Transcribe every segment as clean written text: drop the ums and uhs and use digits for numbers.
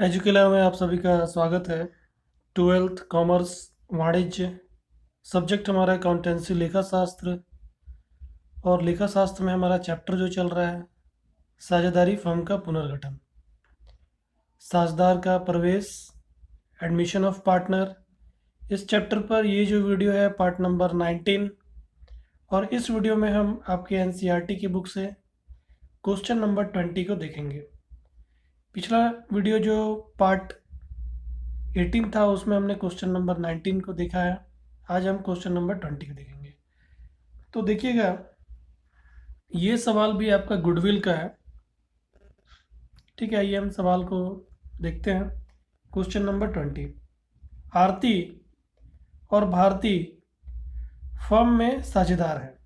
एजुकेला में आप सभी का स्वागत है। ट्वेल्थ कॉमर्स वाणिज्य सब्जेक्ट हमारा अकाउंटेंसी लेखा शास्त्र। और लेखा शास्त्र में हमारा चैप्टर जो चल रहा है साझेदारी फर्म का पुनर्गठन, साझेदार का प्रवेश, एडमिशन ऑफ पार्टनर। इस चैप्टर पर ये जो वीडियो है पार्ट नंबर 19। और इस वीडियो में हम आपके एनसीईआरटी की बुक से क्वेश्चन नंबर 20 को देखेंगे। पिछला वीडियो जो पार्ट 18 था उसमें हमने क्वेश्चन नंबर 19 को देखा है। आज हम क्वेश्चन नंबर 20 को देखेंगे। तो देखिएगा, ये सवाल भी आपका गुडविल का है। ठीक है, आइए हम सवाल को देखते हैं। क्वेश्चन नंबर 20, आरती और भारती फर्म में साझेदार हैं।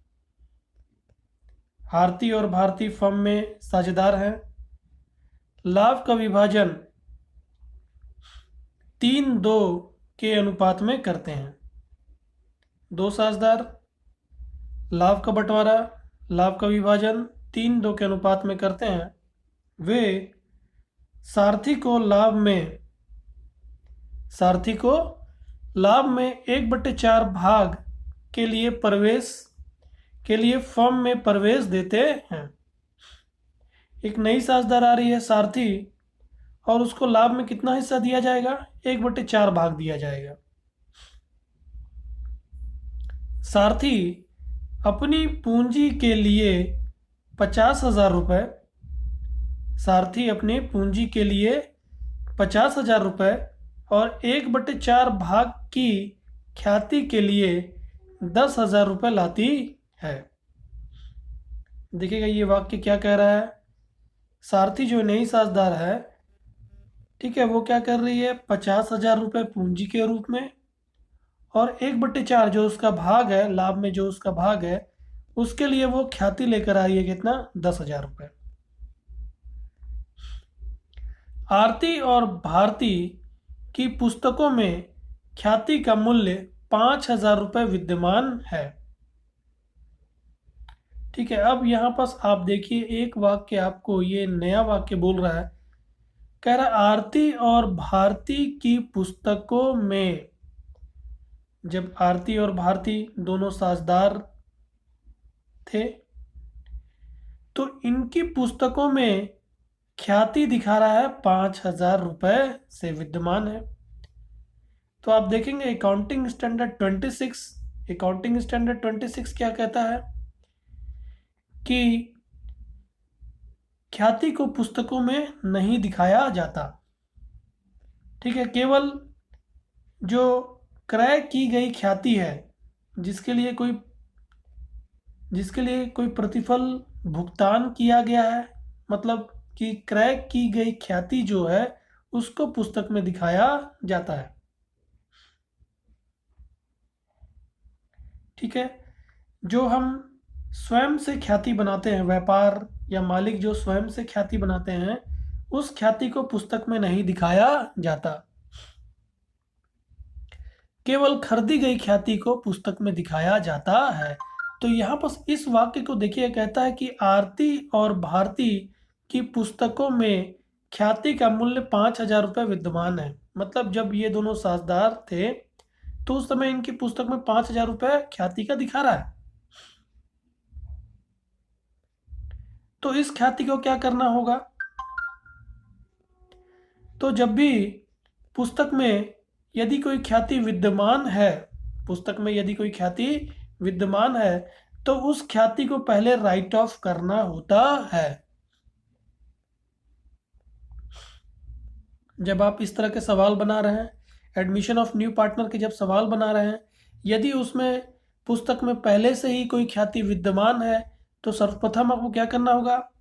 आरती और भारती फर्म में साझेदार हैं। लाभ का विभाजन 3:2 के अनुपात में करते हैं। दो साझेदार, लाभ का बंटवारा, लाभ का विभाजन 3:2 के अनुपात में करते हैं। वे सारथी को लाभ में 1/4 भाग के लिए फर्म में प्रवेश देते हैं। एक नई साझेदार आ रही है सारथी, और उसको लाभ में कितना हिस्सा दिया जाएगा? 1/4 भाग दिया जाएगा। सारथी अपनी पूंजी के लिए 50,000 रुपये, सारथी अपनी पूंजी के लिए 50,000 रुपये और 1/4 भाग की ख्याति के लिए 10,000 रुपये लाती है। देखिएगा ये वाक्य क्या कह रहा है। सारथी जो नई साझेदार है, ठीक है, वो क्या कर रही है? 50,000 रुपये पूंजी के रूप में, और 1/4 जो उसका भाग है, लाभ में जो उसका भाग है, उसके लिए वो ख्याति लेकर आ रही है। कितना? 10,000 रुपये। आरती और भारती की पुस्तकों में ख्याति का मूल्य 5,000 रुपये विद्यमान है। ठीक है, अब यहाँ पास आप देखिए एक वाक्य आपको ये नया वाक्य बोल रहा है। कह रहा आरती और भारती की पुस्तकों में, जब आरती और भारती दोनों साझेदार थे तो इनकी पुस्तकों में ख्याति दिखा रहा है 5,000 रुपये से विद्यमान है। तो आप देखेंगे अकाउंटिंग स्टैंडर्ड 26 क्या कहता है कि ख्याति को पुस्तकों में नहीं दिखाया जाता। ठीक है, केवल जो क्रय की गई ख्याति है, जिसके लिए कोई प्रतिफल भुगतान किया गया है, मतलब कि क्रय की गई ख्याति जो है उसको पुस्तक में दिखाया जाता है। ठीक है, जो हम स्वयं से ख्याति बनाते हैं, व्यापार या मालिक जो स्वयं से ख्याति बनाते हैं, उस ख्याति को पुस्तक में नहीं दिखाया जाता। केवल खरीदी गई ख्याति को पुस्तक में दिखाया जाता है। तो यहाँ पर इस वाक्य को देखिए, कहता है कि आरती और भारती की पुस्तकों में ख्याति का मूल्य 5,000 रुपये विद्यमान है। मतलब जब ये दोनों साझेदार थे तो उस समय इनकी पुस्तक में 5,000 रुपये ख्याति का दिखा रहा है। तो इस ख्याति को क्या करना होगा? तो जब भी पुस्तक में यदि कोई ख्याति विद्यमान है, तो उस ख्याति को पहले राइट ऑफ करना होता है। जब आप इस तरह के सवाल बना रहे हैं, एडमिशन ऑफ न्यू पार्टनर के जब सवाल बना रहे हैं, यदि उसमें पुस्तक में पहले से ही कोई ख्याति विद्यमान है, तो सर्वप्रथम आपको क्या करना होगा?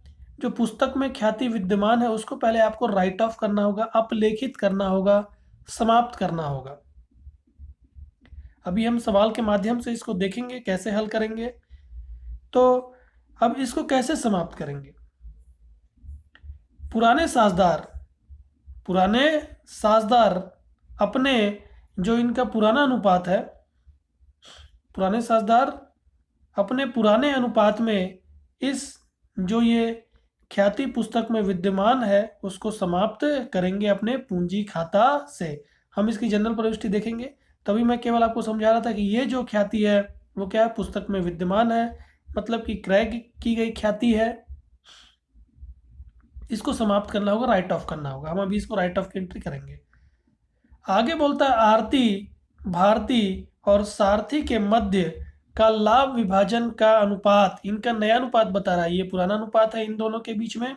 जो पुस्तक में ख्याति विद्यमान है उसको पहले आपको राइट ऑफ करना होगा, अपलेखित करना होगा, समाप्त करना होगा। अभी हम सवाल के माध्यम से इसको देखेंगे कैसे हल करेंगे। तो अब इसको कैसे समाप्त करेंगे? पुराने साझेदार अपने जो इनका पुराना अनुपात है, पुराने साझेदार अपने पुराने अनुपात में इस जो ये ख्याति पुस्तक में विद्यमान है उसको समाप्त करेंगे अपने पूंजी खाता से। हम इसकी जनरल प्रविष्टि देखेंगे। तभी मैं केवल आपको समझा रहा था कि ये जो ख्याति है वो क्या है, पुस्तक में विद्यमान है, मतलब कि क्रय की गई ख्याति है, इसको समाप्त करना होगा, राइट ऑफ करना होगा। हम अभी इसको राइट ऑफ की एंट्री करेंगे। आगे बोलता है आरती, भारती और सारथी के मध्य का लाभ विभाजन का अनुपात, इनका नया अनुपात बता रहा है। ये पुराना अनुपात है इन दोनों के बीच में।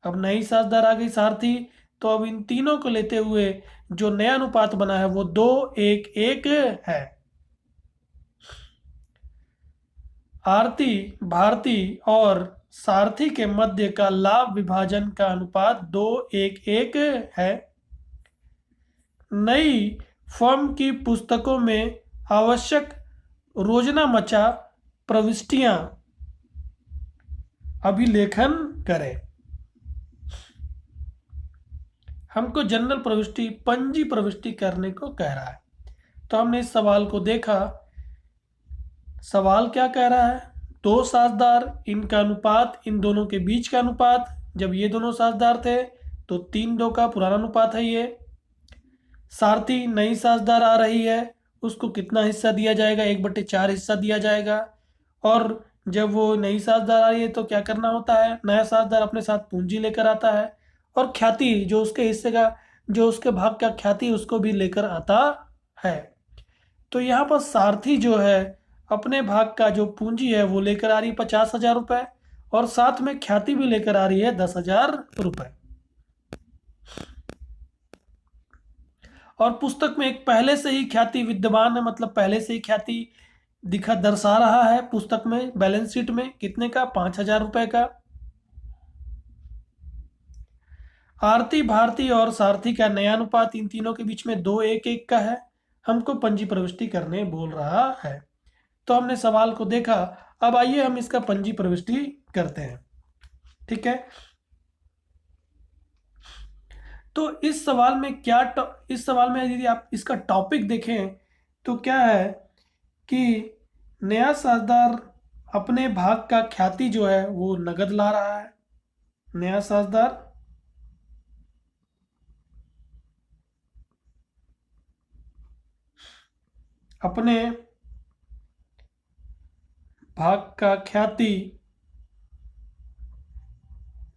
अब नई साझेदार आ गई सारथी, तो अब इन तीनों को लेते हुए जो नया अनुपात बना है वो 2:1:1 है। आरती, भारती और सारथी के मध्य का लाभ विभाजन का अनुपात 2:1:1 है। नई फर्म की पुस्तकों में आवश्यक रोजनामचा प्रविष्टियां अभिलेखन करें। हमको जनरल प्रविष्टि, पंजी प्रविष्टि करने को कह रहा है। तो हमने इस सवाल को देखा। सवाल क्या कह रहा है, दो साझेदार, इनका अनुपात, इन दोनों के बीच का अनुपात, जब ये दोनों साझेदार थे तो 3:2 का पुराना अनुपात है ये। सारथी नई साझेदार आ रही है, उसको कितना हिस्सा दिया जाएगा, 1/4 हिस्सा दिया जाएगा। और जब वो नई साझेदार आ रही है तो क्या करना होता है, नया साझेदार अपने साथ पूंजी लेकर आता है और ख्याति जो उसके हिस्से का, जो उसके भाग का ख्याति, उसको भी लेकर आता है। तो यहाँ पर सारथी जो है अपने भाग का जो पूंजी है वो लेकर आ रही है 50,000 रुपये, और साथ में ख्याति भी लेकर आ रही है 10,000 रुपये। और पुस्तक में एक पहले से ही ख्याति विद्यमान है, मतलब पहले से ही ख्याति दर्शा रहा है पुस्तक में, बैलेंस शीट में कितने का, 5,000 रुपये का। आरती, भारती और सारथी का नया अनुपात इन तीनों के बीच में 2:1:1 का है। हमको पंजी प्रविष्टि करने बोल रहा है। तो हमने सवाल को देखा। अब आइए हम इसका पंजी प्रविष्टि करते हैं। ठीक है, तो इस सवाल में क्या, इस सवाल में यदि आप इसका टॉपिक देखें तो क्या है कि नया साझेदार अपने भाग का ख्याति जो है वो नगद ला रहा है। नया साझेदार अपने भाग का ख्याति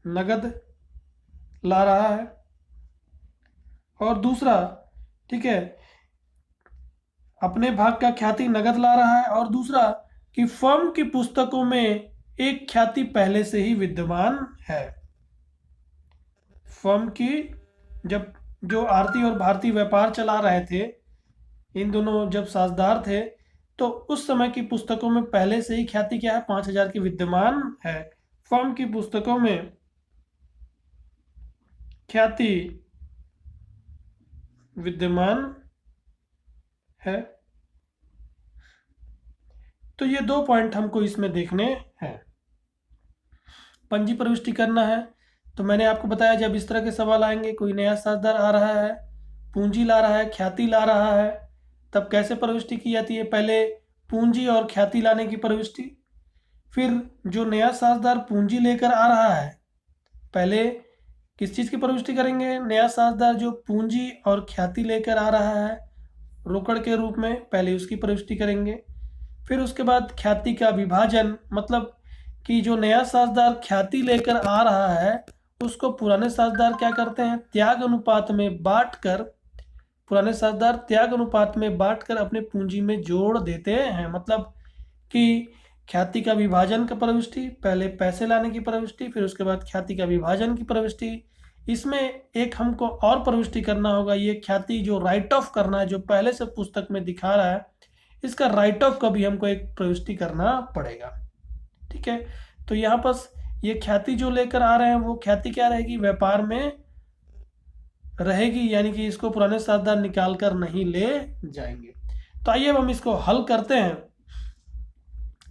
नगद ला रहा है। और दूसरा, ठीक है, अपने भाग का ख्याति नगद ला रहा है, और दूसरा कि फर्म की पुस्तकों में एक ख्याति पहले से ही विद्यमान है। फर्म की, जब जो आरती और भारती व्यापार चला रहे थे, इन दोनों जब साझेदार थे, तो उस समय की पुस्तकों में पहले से ही ख्याति क्या है, 5,000 की विद्यमान है। फर्म की पुस्तकों में ख्याति विद्यमान है। तो ये 2 पॉइंट हमको इसमें देखने हैं। पंजी प्रविष्टि करना है तो मैंने आपको बताया, जब इस तरह के सवाल आएंगे, कोई नया साझेदार आ रहा है, पूंजी ला रहा है, ख्याति ला रहा है, तब कैसे प्रविष्टि की जाती है, पहले पूंजी और ख्याति लाने की प्रविष्टि। फिर जो नया साझेदार पूंजी लेकर आ रहा है, पहले किस चीज़ की प्रविष्टि करेंगे, नया साझेदार जो पूंजी और ख्याति लेकर आ रहा है रोकड़ के रूप में, पहले उसकी प्रविष्टि करेंगे। फिर उसके बाद ख्याति का विभाजन, मतलब कि जो नया साझेदार ख्याति लेकर आ रहा है उसको पुराने साझेदार क्या करते हैं, त्याग अनुपात में बांटकर, पुराने साझेदार त्याग अनुपात में बांटकर अपने पूंजी में जोड़ देते हैं। मतलब कि ख्याति का विभाजन का प्रविष्टि, पहले पैसे लाने की प्रविष्टि, फिर उसके बाद ख्याति का विभाजन की प्रविष्टि। इसमें एक हमको और प्रविष्टि करना होगा, ये ख्याति जो राइट ऑफ करना है, जो पहले से पुस्तक में दिखा रहा है, इसका राइट ऑफ का भी हमको एक प्रविष्टि करना पड़ेगा। ठीक है, तो यहाँ पर ये ख्याति जो लेकर आ रहे हैं वो ख्याति क्या रहेगी, व्यापार में रहेगी, यानी कि इसको पुराने साझेदार निकाल कर नहीं ले जाएंगे। तो आइए अब हम इसको हल करते हैं।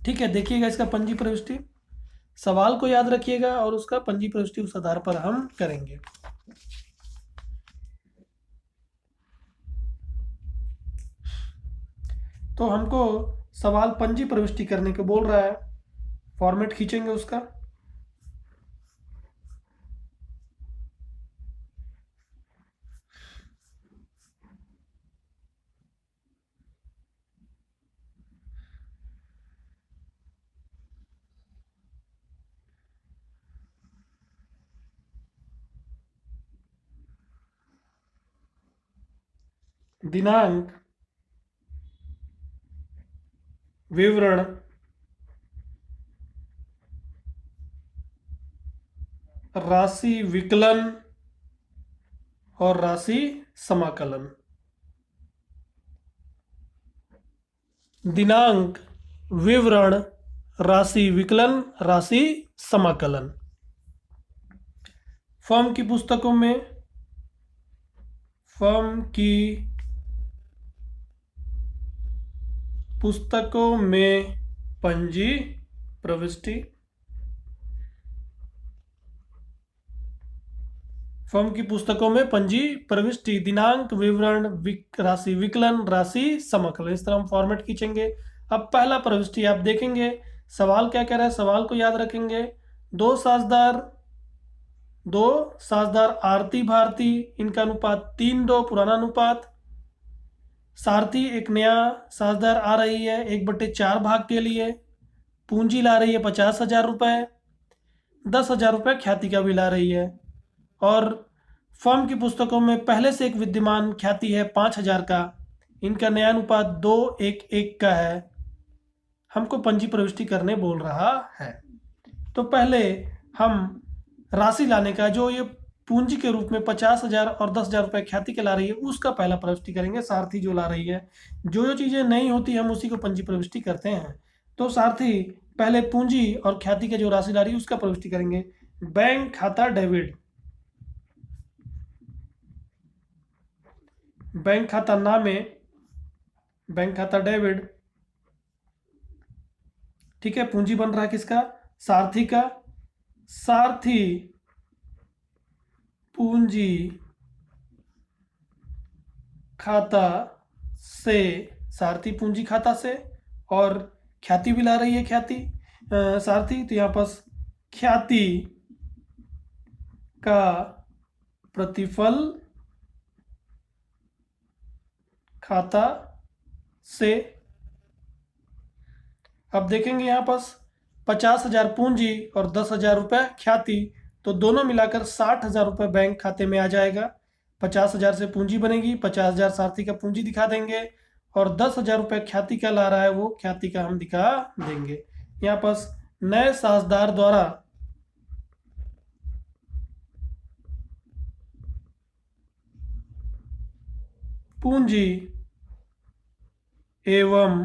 ठीक है, देखिएगा इसका पंजी प्रविष्टि, सवाल को याद रखिएगा और उसका पंजी प्रविष्टि उस आधार पर हम करेंगे। तो हमको सवाल पंजी प्रविष्टि करने को बोल रहा है, फॉर्मेट खींचेंगे उसका। दिनांक विवरण राशि विकलन और राशि समाकलन। दिनांक विवरण राशि विकलन राशि समाकलन। फर्म की पुस्तकों में पंजी प्रविष्टि। फर्म की पुस्तकों में पंजी प्रविष्टि, दिनांक विवरण राशि विकलन राशि समाकलन, इस तरह हम फॉर्मेट खींचेंगे। अब पहला प्रविष्टि आप देखेंगे सवाल क्या कह रहा है, सवाल को याद रखेंगे। दो साझेदार आरती भारती, इनका अनुपात 3:2 पुराना अनुपात। सारथी एक नया साझेदार आ रही है 1/4 भाग के लिए। पूंजी ला रही है 50,000 रुपये। 10,000 रुपये ख्याति का भी ला रही है। और फर्म की पुस्तकों में पहले से एक विद्यमान ख्याति है 5,000 का। इनका नया अनुपात 2:1:1 का है। हमको पंजी प्रविष्टि करने बोल रहा है। तो पहले हम राशि लाने का, जो ये पूंजी के रूप में 50,000 और 10,000 रुपये ख्याति के ला रही है, उसका पहला प्रविष्टि करेंगे। सारथी जो ला रही है, जो चीज़ें नहीं होती हम उसी को पंजी प्रविष्टि करते हैं। तो सारथी पहले पूंजी और ख्याति के जो राशि ला रही है उसका प्रविष्टि करेंगे। बैंक खाता डेबिट, बैंक खाता नामे, बैंक खाता डेबिट। ठीक है, पूंजी बन रहा है किसका, सारथी का। सारथी पूंजी खाता से, सारथी पूंजी खाता से, और ख्याति भी ला रही है सारथी। तो यहां पास ख्याति का प्रतिफल खाता से। अब देखेंगे यहां पास 50,000 पूंजी और 10,000 रुपये ख्याति, तो दोनों मिलाकर 60,000 रुपये बैंक खाते में आ जाएगा। 50,000 से पूंजी बनेगी, 50,000 सारथी का पूंजी दिखा देंगे, और 10,000 रुपये ख्याति का ला रहा है वो ख्याति का हम दिखा देंगे। यहाँ पास नए साझेदार द्वारा पूंजी एवं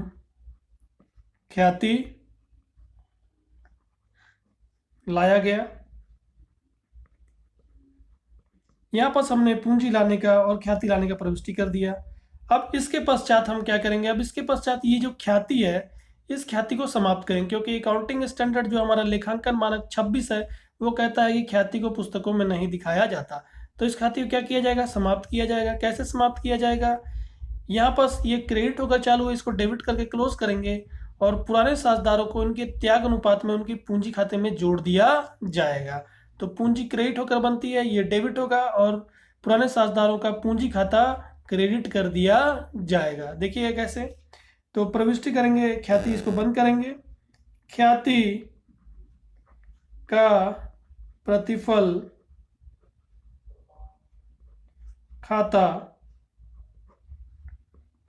ख्याति लाया गया। यहां पर हमने पूंजी लाने का और ख्याति लाने का प्रविष्टि कर दिया। अब इसके पश्चात हम क्या करेंगे, अब इसके पश्चात ये जो ख्याति है, इस ख्याति को समाप्त करेंगे, क्योंकि अकाउंटिंग स्टैंडर्ड जो हमारा लेखांकन मानक 26 है, वो कहता है कि ख्याति को पुस्तकों में नहीं दिखाया जाता। तो इस ख्याति को क्या किया जाएगा, समाप्त किया जाएगा। कैसे समाप्त किया जाएगा, यहाँ पर ये क्रेडिट होगा चालू, इसको डेबिट करके क्लोज करेंगे, और पुराने साझेदारों को उनके त्याग अनुपात में उनकी पूंजी खाते में जोड़ दिया जाएगा। तो पूंजी क्रेडिट होकर बनती है, ये डेबिट होगा, और पुराने साझेदारों का पूंजी खाता क्रेडिट कर दिया जाएगा। देखिए कैसे, तो प्रविष्टि करेंगे ख्याति, इसको बंद करेंगे। ख्याति का प्रतिफल खाता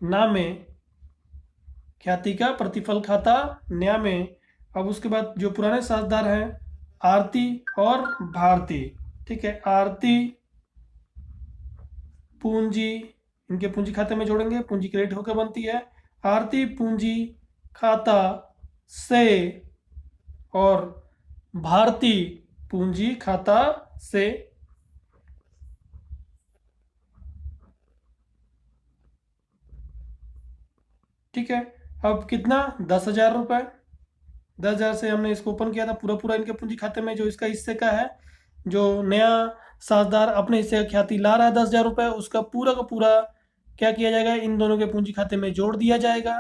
नामे, ख्याति का प्रतिफल खाता नामे। अब उसके बाद जो पुराने साझेदार हैं आरती और भारती, ठीक है, आरती पूंजी, इनके पूंजी खाते में जोड़ेंगे, पूंजी क्रेडिट होकर बनती है। आरती पूंजी खाता से और भारती पूंजी खाता से। ठीक है, अब कितना, 10,000 रुपये। 10,000 से हमने इसको ओपन किया था, पूरा इनके पूंजी खाते में जो इसका हिस्से का है, जो नया साझेदार अपने हिस्से का ख्याति ला रहा है 10,000 रुपये, उसका पूरा का पूरा क्या किया जाएगा, इन दोनों के पूंजी खाते में जोड़ दिया जाएगा।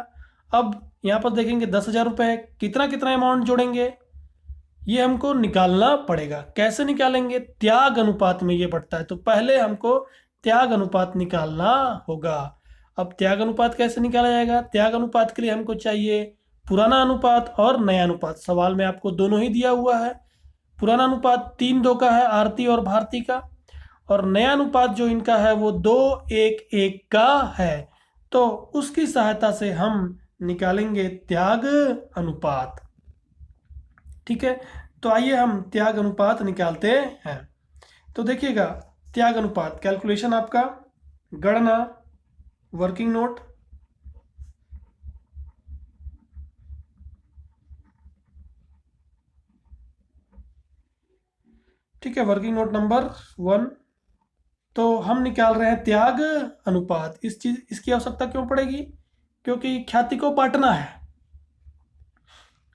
अब यहाँ पर देखेंगे 10,000 रुपये कितना कितना अमाउंट जोड़ेंगे, ये हमको निकालना पड़ेगा। कैसे निकालेंगे, त्याग अनुपात में ये बढ़ता है, तो पहले हमको त्याग अनुपात निकालना होगा। अब त्याग अनुपात कैसे निकाला जाएगा, त्याग अनुपात के लिए हमको चाहिए पुराना अनुपात और नया अनुपात। सवाल में आपको दोनों ही दिया हुआ है। पुराना अनुपात 3:2 का है आरती और भारती का, और नया अनुपात जो इनका है वो 2:1:1 का है। तो उसकी सहायता से हम निकालेंगे त्याग अनुपात। ठीक है, तो आइए हम त्याग अनुपात निकालते हैं। तो देखिएगा, त्याग अनुपात कैलकुलेशन आपका, गणना, वर्किंग नोट, ठीक है, वर्किंग नोट नंबर 1। तो हम निकाल रहे हैं त्याग अनुपात। इसकी आवश्यकता क्यों पड़ेगी? क्योंकि ख्याति को बांटना है।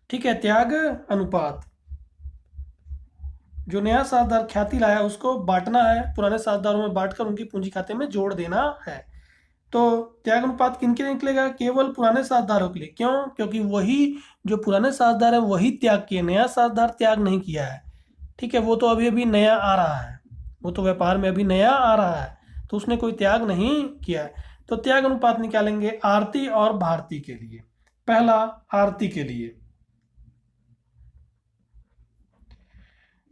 ठीक है, त्याग अनुपात, जो नया साझेदार ख्याति लाया उसको बांटना है, पुराने साझेदारों में बांटकर उनकी पूंजी खाते में जोड़ देना है। तो त्याग अनुपात किनके लिए निकलेगा? केवल पुराने साझेदारों के लिए। क्यों? क्योंकि वही जो पुराने साझेदार है वही त्याग किए, नया साझेदार त्याग नहीं किया है। ठीक है, वो तो अभी अभी नया आ रहा है, वो तो व्यापार में अभी नया आ रहा है, तो उसने कोई त्याग नहीं किया है। तो त्याग अनुपात निकालेंगे आरती और भारती के लिए। पहला आरती के लिए,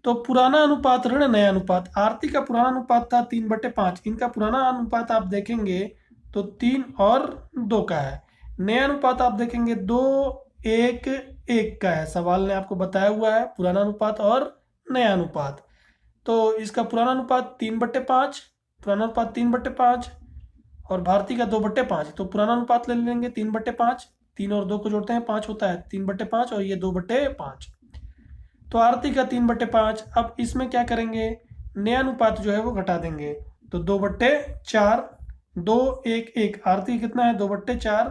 तो पुराना अनुपात ऋण नया अनुपात। आरती का पुराना अनुपात था 3/5, इनका पुराना अनुपात आप देखेंगे तो 3:2 का है। नया अनुपात आप देखेंगे 2:1:1 का है। सवाल ने आपको बताया हुआ है पुराना अनुपात और नया अनुपात। तो इसका पुराना अनुपात 3/5, पुराना अनुपात 3/5 और भारती का 2/5। तो पुराना अनुपात ले लेंगे 3/5, 3 और 2 को जोड़ते हैं 5 होता है, 3/5 और ये 2/5। तो आरती का 3/5। अब इसमें क्या करेंगे, नया अनुपात जो है वो घटा देंगे, तो 2/4, 2:1:1। आरती कितना है? 2/4,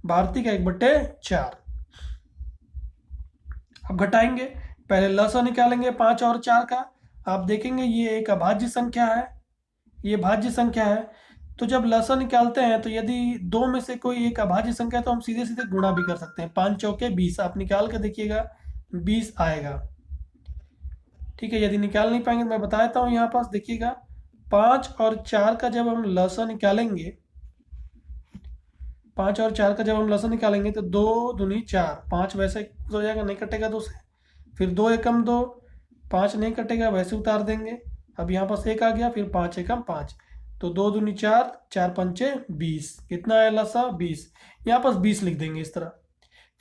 भारती का 1/4। अब घटाएंगे, पहले लसा निकालेंगे 5 और 4 का। आप देखेंगे ये एक अभाज्य संख्या है, ये भाज्य संख्या है। तो जब लसा निकालते हैं तो यदि दो में से कोई एक अभाज्य संख्या है तो हम सीधे सीधे गुणा भी कर सकते हैं। 5 चौके 20, आप निकाल के देखिएगा 20 आएगा। ठीक है, यदि निकाल नहीं पाएंगे तो मैं बता देता हूँ। यहाँ पास देखिएगा 5 और 4 का जब हम लसा निकालेंगे, 5 और 4 का जब हम लसा निकालेंगे तो 2 दूनी 4, 5 वैसे हो जाएगा, नहीं कटेगा 2 से। फिर 2 एकम 2, 5 नहीं कटेगा, वैसे उतार देंगे। अब यहाँ पास 1 आ गया, फिर 5 एकम 5, तो 2 दूनी 4, 4 पंचे 20। कितना है लसा? 20। यहाँ पास 20 लिख देंगे इस तरह।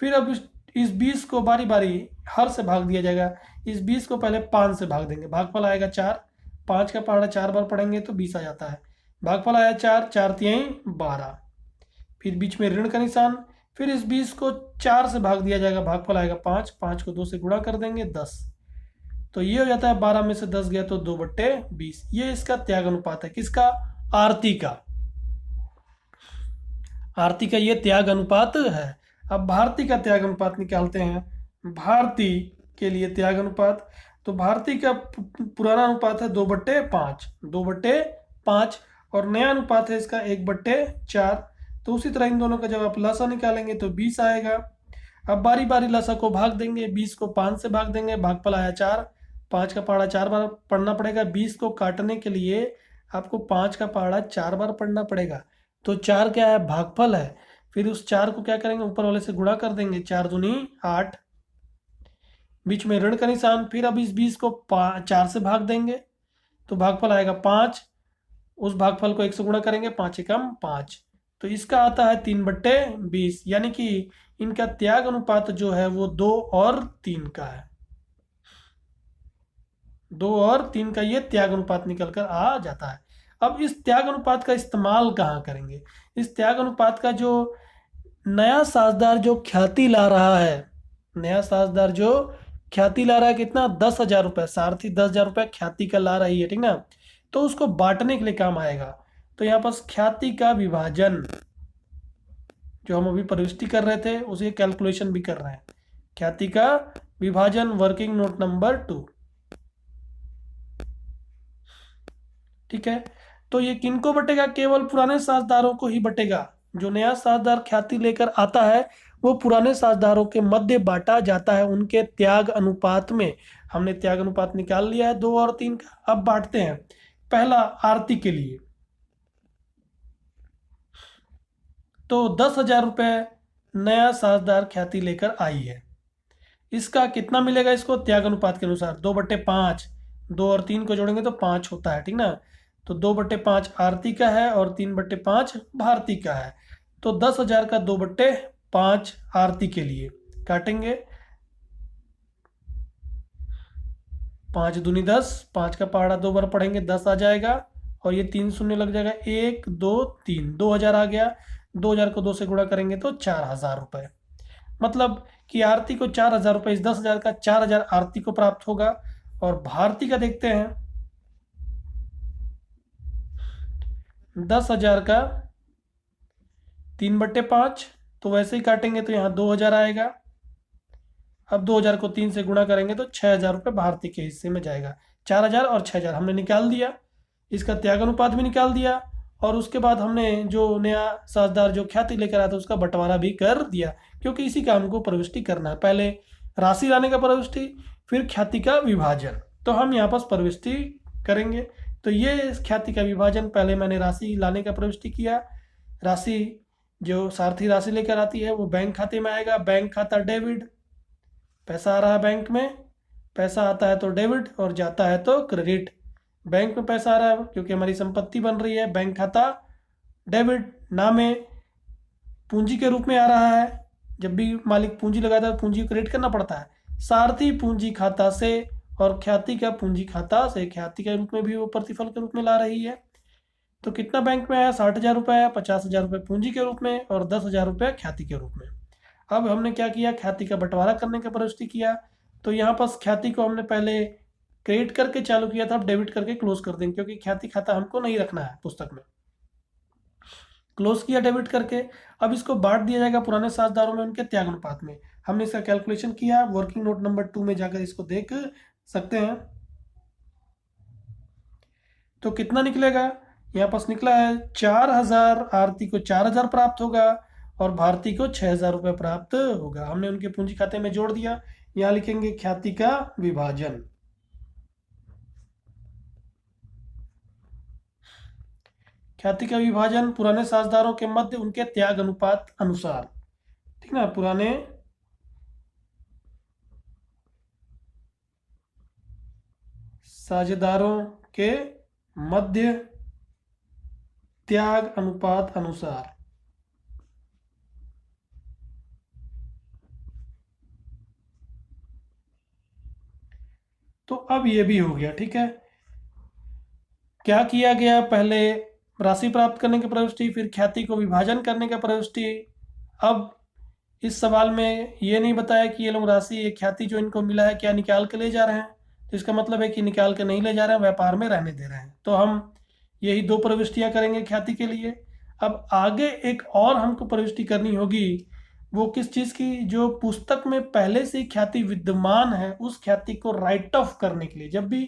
फिर अब इस 20 को बारी बारी हर से भाग दिया जाएगा। इस 20 को पहले 5 से भाग देंगे, भागफल आएगा 4, 5 का पहाड़ा 4 बार पढ़ेंगे तो 20 आ जाता है। भागफल आया 4, 4 तिहाई 12, फिर बीच में ऋण का निशान। फिर इस 20 को 4 से भाग दिया जाएगा, भागफल आएगा 5, 5 को 2 से गुणा कर देंगे 10। तो ये हो जाता है 12 में से 10 गया तो 2/20। ये इसका त्याग अनुपात है। किसका? आरती का। आरती का ये त्याग अनुपात है। अब भारती का त्याग अनुपात निकालते हैं। भारती के लिए त्याग अनुपात, तो भारती का पुराना अनुपात है 2/5, 2/5 और नया अनुपात है इसका 1/4। तो उसी तरह इन दोनों का जब आप लसा निकालेंगे तो 20 आएगा। अब बारी बारी लसा को भाग देंगे, 20 को 5 से भाग देंगे, भागफल आया 4, 5 का पहाड़ा 4 बार पढ़ना पड़ेगा। 20 को काटने के लिए आपको 5 का पहाड़ा 4 बार पढ़ना पड़ेगा। तो 4 क्या है? भागफल है। फिर उस 4 को क्या करेंगे? ऊपर वाले से गुणा कर देंगे, 4 दूनी 8, बीच में ऋण का निशान। फिर अब इस 20 को 4 से भाग देंगे तो भागफल आएगा 5, उस भागफल को 1 से गुणा करेंगे, 5 एकम 5। तो इसका आता है 3/20, यानी कि इनका त्याग अनुपात जो है वो 2 और 3 का है। 2 और 3 का ये त्याग अनुपात निकल कर आ जाता है। अब इस त्याग अनुपात का इस्तेमाल कहाँ करेंगे? इस त्याग अनुपात का जो नया साझेदार जो ख्याति ला रहा है, नया साझेदार जो ख्याति ला रहा है, कितना? 10,000 रुपये। सारथी 10,000 रुपये ख्याति का ला रही है, ठीक ना? तो उसको बांटने के लिए काम आएगा। तो यहाँ पास ख्याति का विभाजन, जो हम अभी प्रविष्टि कर रहे थे उसी कैलकुलेशन भी कर रहे हैं। ख्याति का विभाजन, वर्किंग नोट नंबर 2। ठीक है, तो ये किनको बटेगा? केवल पुराने साझेदारों को ही बटेगा। जो नया साझेदार ख्याति लेकर आता है वो पुराने साझेदारों के मध्य बांटा जाता है उनके त्याग अनुपात में। हमने त्याग अनुपात निकाल लिया है 2 और 3 का। अब बांटते हैं। पहला आरती के लिए, तो 10,000 रुपये नया साझेदार ख्याति लेकर आई है। इसका कितना मिलेगा इसको? त्याग अनुपात के अनुसार 2/5, 2 और 3 को जोड़ेंगे तो 5 होता है, ठीक ना? तो 2/5 आरती का है और 3/5 भारती का है। तो 10,000 का 2/5 आरती के लिए काटेंगे। 5 दूनी 10, 5 का पहाड़ा 2 बार पढ़ेंगे 10 आ जाएगा, और ये 3 शून्य लग जाएगा, 1 2 3, 2,000 आ गया। 2,000 को 2 से गुणा करेंगे तो 4,000 रुपये। मतलब कि आरती को 4,000 रुपये, इस 10,000 का 4,000 आरती को प्राप्त होगा। और भारती का देखते हैं, 10,000 का 3/5, तो वैसे ही काटेंगे तो यहाँ 2,000 आएगा। अब 2,000 को 3 से गुणा करेंगे तो 6,000 रुपये भारती के हिस्से में जाएगा। 4,000 और 6,000 हमने निकाल दिया, इसका त्याग अनुपात भी निकाल दिया, और उसके बाद हमने जो नया साझेदार जो ख्याति लेकर आया था उसका बंटवारा भी कर दिया, क्योंकि इसी काम को प्रविष्टि करना है। पहले राशि लाने का प्रविष्टि, फिर ख्याति का विभाजन। तो हम यहाँ पर प्रविष्टि करेंगे। तो ये ख्याति का विभाजन, पहले मैंने राशि लाने का प्रविष्टि किया। राशि जो सारथी राशि लेकर आती है वो बैंक खाते में आएगा। बैंक खाता डेबिट, पैसा आ रहा है बैंक में, पैसा आता है तो डेबिट और जाता है तो क्रेडिट। बैंक में पैसा आ रहा है क्योंकि हमारी संपत्ति बन रही है, बैंक खाता डेबिट। नामे पूंजी के रूप में आ रहा है, जब भी मालिक पूंजी लगाता है पूंजी को क्रेडिट करना पड़ता है। सारथी पूंजी खाता से और ख्याति का पूंजी खाता से, ख्याति के रूप में भी वो प्रतिफल के रूप में ला रही है। तो कितना बैंक में आया, 60,000 रुपये आया, 50,000 रुपये पूंजी के रूप में और 10,000 रुपये ख्याति के रूप में। अब हमने क्या किया, ख्याति का बंटवारा करने का प्रविष्टि किया। तो यहाँ पर ख्याति को हमने पहले क्रेडिट करके चालू किया था, अब डेबिट करके क्लोज कर देंगे, क्योंकि ख्याति खाता हमको नहीं रखना है पुस्तक में। क्लोज किया डेबिट करके। अब इसको बांट दिया जाएगा पुराने साझेदारों में उनके त्याग अनुपात में। हमने इसका कैलकुलेशन किया, वर्किंग नोट नंबर 2 में जाकर इसको देख सकते हैं। तो कितना निकलेगा, यहाँ पास निकला है 4,000, आरती को 4,000 प्राप्त होगा और भारती को 6,000 रुपये प्राप्त होगा। हमने उनके पूंजी खाते में जोड़ दिया। यहाँ लिखेंगे ख्याति का विभाजन। ख्याति का विभाजन पुराने साझेदारों के मध्य उनके त्याग अनुपात अनुसार, ठीक ना, पुराने साझेदारों के मध्य त्याग अनुपात अनुसार। तो अब ये भी हो गया, ठीक है। क्या किया गया, पहले राशि प्राप्त करने की प्रविष्टि, फिर ख्याति को विभाजन करने का प्रविष्टि। अब इस सवाल में ये नहीं बताया कि ये लोग राशि, ये ख्याति जो इनको मिला है क्या निकाल के ले जा रहे हैं। तो इसका मतलब है कि निकाल के नहीं ले जा रहे हैं, व्यापार में रहने दे रहे हैं। तो हम यही 2 प्रविष्टियां करेंगे ख्याति के लिए। अब आगे एक और हमको प्रविष्टि करनी होगी, वो किस चीज़ की, जो पुस्तक में पहले से ही ख्याति विद्यमान है उस ख्याति को राइट ऑफ करने के लिए। जब भी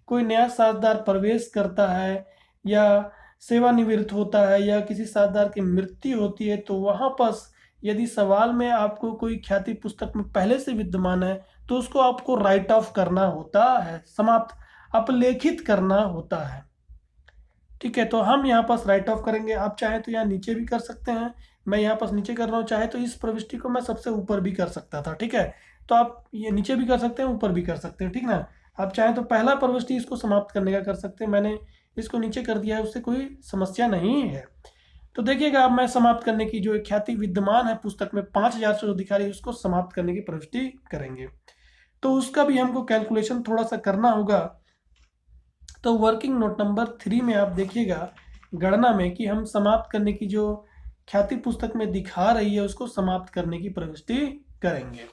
कोई नया साझेदार प्रवेश करता है या सेवानिवृत्त होता है या किसी साझेदार की मृत्यु होती है, तो वहाँ पर यदि सवाल में आपको कोई ख्याति पुस्तक में पहले से विद्यमान है तो उसको आपको राइट ऑफ करना होता है, समाप्त अपलेखित करना होता है, ठीक है। तो हम यहाँ पास राइट ऑफ करेंगे। आप चाहे तो यहाँ नीचे भी कर सकते हैं, मैं यहाँ पास नीचे कर रहा हूँ। चाहे तो इस प्रविष्टि को मैं सबसे ऊपर भी कर सकता था, ठीक है। तो आप ये नीचे भी कर सकते हैं, ऊपर भी कर सकते हैं, ठीक ना। आप चाहे तो पहला प्रविष्टि इसको समाप्त करने का कर सकते हैं, मैंने इसको नीचे कर दिया है, उससे कोई समस्या नहीं है। तो देखिएगा, अब मैं समाप्त करने की जो एक ख्याति विद्यमान है पुस्तक में 5,000 से जो दिखा रही है उसको समाप्त करने की प्रविष्टि करेंगे। तो उसका भी हमको कैलकुलेशन थोड़ा सा करना होगा। तो वर्किंग नोट नंबर 3 में आप देखिएगा गणना में कि हम समाप्त करने की जो ख्याति पुस्तक में दिखा रही है उसको समाप्त करने की प्रविष्टि करेंगे,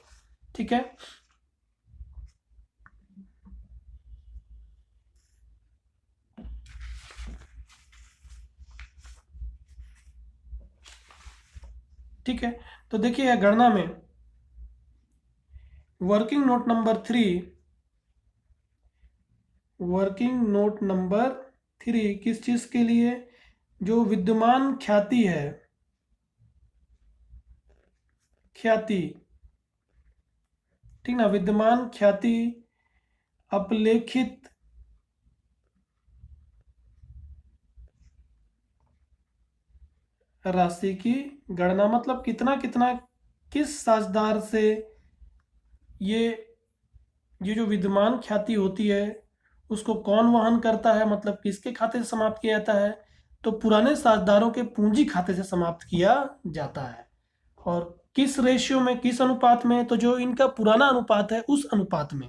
ठीक है। ठीक है, तो देखिए गणना में working note number 3, working note number 3 किस चीज के लिए, जो विद्यमान ख्याति है, ख्याति, ठीक ना, विद्यमान ख्याति अपलेखित राशि की गणना, मतलब कितना कितना किस साझेदार से ये जो विद्यमान ख्याति होती है उसको कौन वहन करता है, मतलब किसके खाते से समाप्त किया जाता है, तो पुराने साझेदारों के पूंजी खाते से समाप्त किया जाता है। और किस रेशियो में, किस अनुपात में, तो जो इनका पुराना अनुपात है उस अनुपात में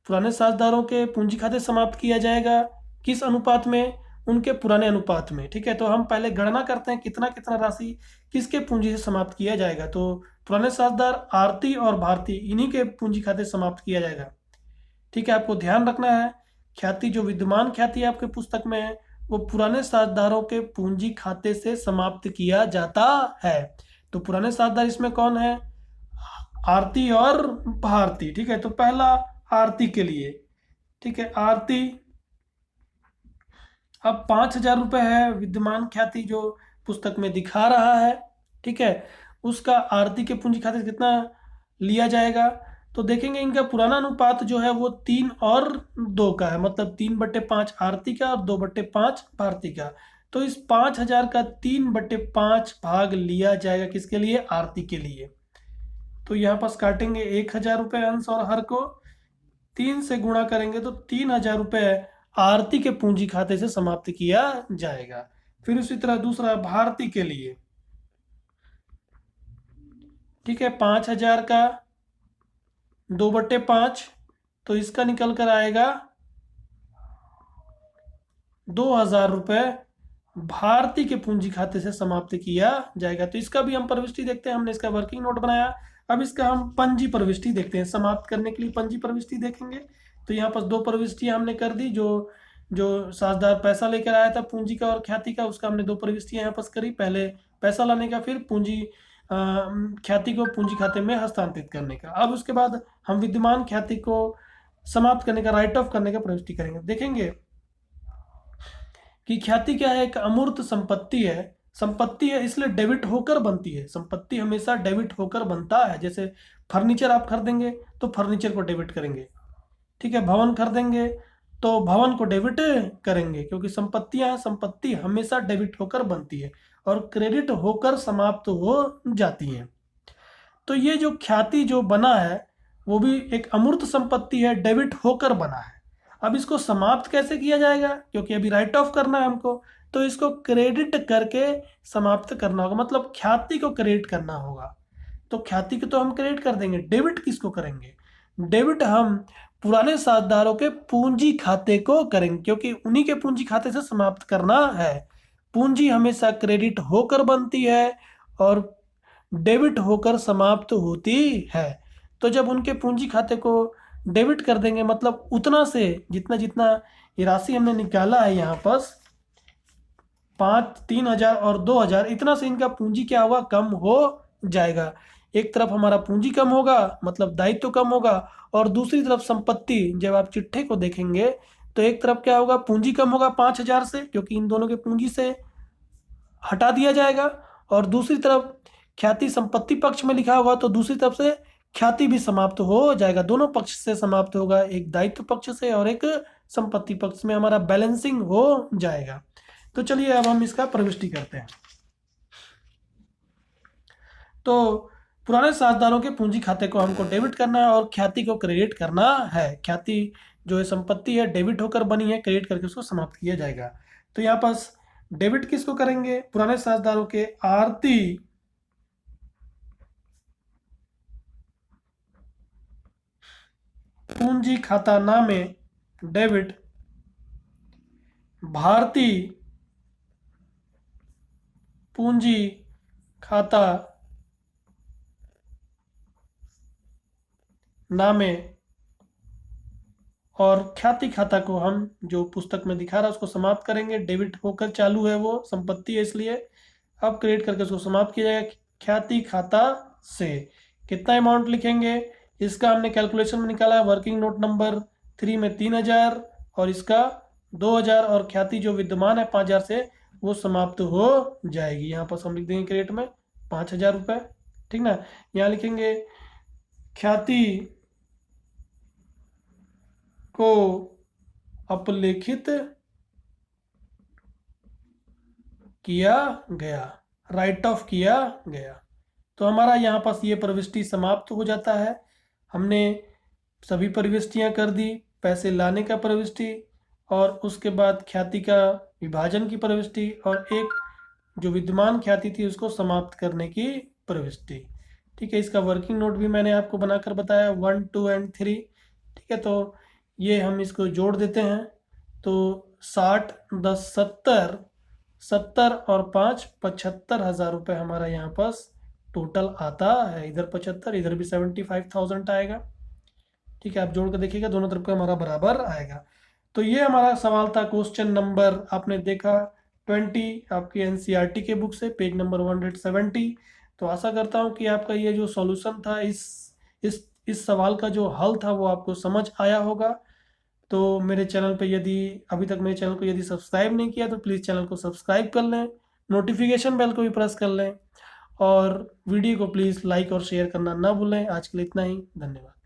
पुराने साझेदारों के पूंजी खाते समाप्त किया जाएगा। किस अनुपात में, उनके पुराने अनुपात में। ठीक है, तो हम पहले गणना करते हैं कितना कितना राशि किसके पूंजी से समाप्त किया जाएगा। तो पुराने साझेदार आरती और भारती, इन्हीं के पूंजी खाते समाप्त किया जाएगा। ठीक है, आपको ध्यान रखना है, ख्याति जो विद्यमान ख्याति आपके पुस्तक में है वो पुराने साझेदारों के पूंजी खाते से समाप्त किया जाता है। तो पुराने साझेदार इसमें कौन है, आरती और भारती। ठीक है, तो पहला आरती के लिए, ठीक है, आरती अब 5,000 रुपये है विद्यमान ख्याति जो पुस्तक में दिखा रहा है। ठीक है, उसका आरती के पूंजी खाते से कितना लिया जाएगा, तो देखेंगे इनका पुराना अनुपात जो है वो 3 और 2 का है, मतलब 3/5 आरती का और 2/5 भारती का। तो इस 5,000 का 3/5 भाग लिया जाएगा किसके लिए, आरती के लिए। तो यहाँ पास काटेंगे 1,000 रुपये अंश और हर को 3 से गुणा करेंगे तो 3,000 रुपये आरती के पूंजी खाते से समाप्त किया जाएगा। फिर उसी तरह दूसरा भारती के लिए, ठीक है, 5,000 का 2/5, तो इसका निकल कर आएगा 2,000 रुपये भारती के पूंजी खाते से समाप्त किया जाएगा। तो इसका भी हम प्रविष्टि देखते हैं, हमने इसका वर्किंग नोट बनाया। अब इसका हम पंजी प्रविष्टि देखते हैं, समाप्त करने के लिए पंजी प्रविष्टि देखेंगे। तो यहाँ पर 2 प्रविष्टियां हमने कर दी, जो जो साझेदार पैसा लेकर आया था पूंजी का और ख्याति का, उसका हमने 2 प्रविष्टियां यहाँ पर करी, पहले पैसा लाने का, फिर पूंजी ख्याति को पूंजी खाते में हस्तांतरित करने का। अब उसके बाद हम विद्यमान ख्याति को समाप्त करने का, राइट ऑफ करने का प्रविष्टि करेंगे। देखेंगे कि ख्याति क्या है, एक अमूर्त संपत्ति है। संपत्ति है इसलिए डेबिट होकर बनती है, संपत्ति हमेशा डेबिट होकर बनता है। जैसे फर्नीचर आप खरीदेंगे तो फर्नीचर को डेबिट करेंगे, ठीक है, भवन खरीदेंगे तो भवन को डेबिट करेंगे, क्योंकि संपत्तियां, संपत्ति हमेशा डेबिट होकर बनती है और क्रेडिट होकर समाप्त हो जाती हैं। तो ये जो ख्याति जो बना है वो भी एक अमूर्त संपत्ति है, डेबिट होकर बना है। अब इसको समाप्त कैसे किया जाएगा, क्योंकि अभी राइट ऑफ करना है हमको, तो इसको क्रेडिट करके समाप्त करना होगा, मतलब ख्याति को क्रेडिट करना होगा। तो ख्याति को तो हम क्रेडिट कर देंगे, डेबिट किसको करेंगे, डेबिट हम पुराने साझेदारों के पूंजी खाते को करेंगे, क्योंकि उन्हीं के पूंजी खाते से समाप्त करना है। पूंजी हमेशा क्रेडिट होकर बनती है और डेबिट होकर समाप्त होती है। तो जब उनके पूंजी खाते को डेबिट कर देंगे, मतलब उतना से जितना जितना ये राशि हमने निकाला है यहाँ पर 3,000 और 2,000, इतना से इनका पूंजी क्या होगा, कम हो जाएगा। एक तरफ हमारा पूंजी कम होगा, मतलब दायित्व तो कम होगा, और दूसरी तरफ संपत्ति, जब आप चिट्ठे को देखेंगे तो एक तरफ क्या होगा, पूंजी कम होगा 5,000 से, क्योंकि इन दोनों के पूंजी से हटा दिया जाएगा, और दूसरी तरफ ख्याति संपत्ति पक्ष में लिखा होगा तो दूसरी तरफ से ख्याति भी समाप्त हो जाएगा। दोनों पक्ष से समाप्त होगा, एक दायित्व पक्ष से और एक संपत्ति पक्ष में हमारा बैलेंसिंग हो जाएगा। तो चलिए अब हम इसका प्रविष्टि करते हैं। तो पुराने साझेदारों के पूंजी खाते को हमको डेबिट करना है और ख्याति को क्रेडिट करना है। ख्याति जो है संपत्ति है, डेबिट होकर बनी है, क्रेडिट करके उसको समाप्त किया जाएगा। तो यहाँ पास डेबिट किसको करेंगे, पुराने साझेदारों के आरती पूंजी खाता नामे डेबिट भारती पूंजी खाता नामे, और ख्याति खाता को हम जो पुस्तक में दिखा रहा है उसको समाप्त करेंगे। डेबिट होकर चालू है, वो संपत्ति है इसलिए। अब क्रेडिट करके उसको समाप्त किया जाएगा ख्याति खाता से। कितना अमाउंट लिखेंगे, इसका हमने कैलकुलेशन में निकाला है, वर्किंग नोट नंबर 3 में 3,000 और इसका 2,000, और ख्याति जो विद्यमान है 5,000 से वो समाप्त हो जाएगी। यहाँ पर हम लिख देंगे क्रेडिट में 5,000 रुपये, ठीक ना। यहाँ लिखेंगे ख्याति को अपलेखित किया गया, राइट ऑफ किया गया। तो हमारा यहाँ पास ये प्रविष्टि समाप्त हो जाता है। हमने सभी प्रविष्टियां कर दी, पैसे लाने का प्रविष्टि, और उसके बाद ख्याति का विभाजन की प्रविष्टि, और एक जो विद्यमान ख्याति थी उसको समाप्त करने की प्रविष्टि। ठीक है, इसका वर्किंग नोट भी मैंने आपको बनाकर बताया 1, 2 एंड 3। ठीक है, तो ये हम इसको जोड़ देते हैं। तो 60, 10, 70, 70 और 5 75,000 रुपये हमारा यहाँ पास टोटल आता है। इधर 75, इधर भी 75,000 आएगा। ठीक है, आप जोड़ कर देखिएगा, दोनों तरफ का हमारा बराबर आएगा। तो ये हमारा सवाल था। क्वेश्चन नंबर आपने देखा 20 आपकी एनसीईआरटी के बुक से, पेज नंबर 170। तो आशा करता हूँ कि आपका ये जो सॉल्यूशन था, इस सवाल का जो हल था वो आपको समझ आया होगा। तो मेरे चैनल पे यदि अभी तक मेरे चैनल को यदि सब्सक्राइब नहीं किया तो प्लीज़ चैनल को सब्सक्राइब कर लें, नोटिफिकेशन बेल को भी प्रेस कर लें, और वीडियो को प्लीज़ लाइक और शेयर करना ना भूलें। आज के लिए इतना ही, धन्यवाद।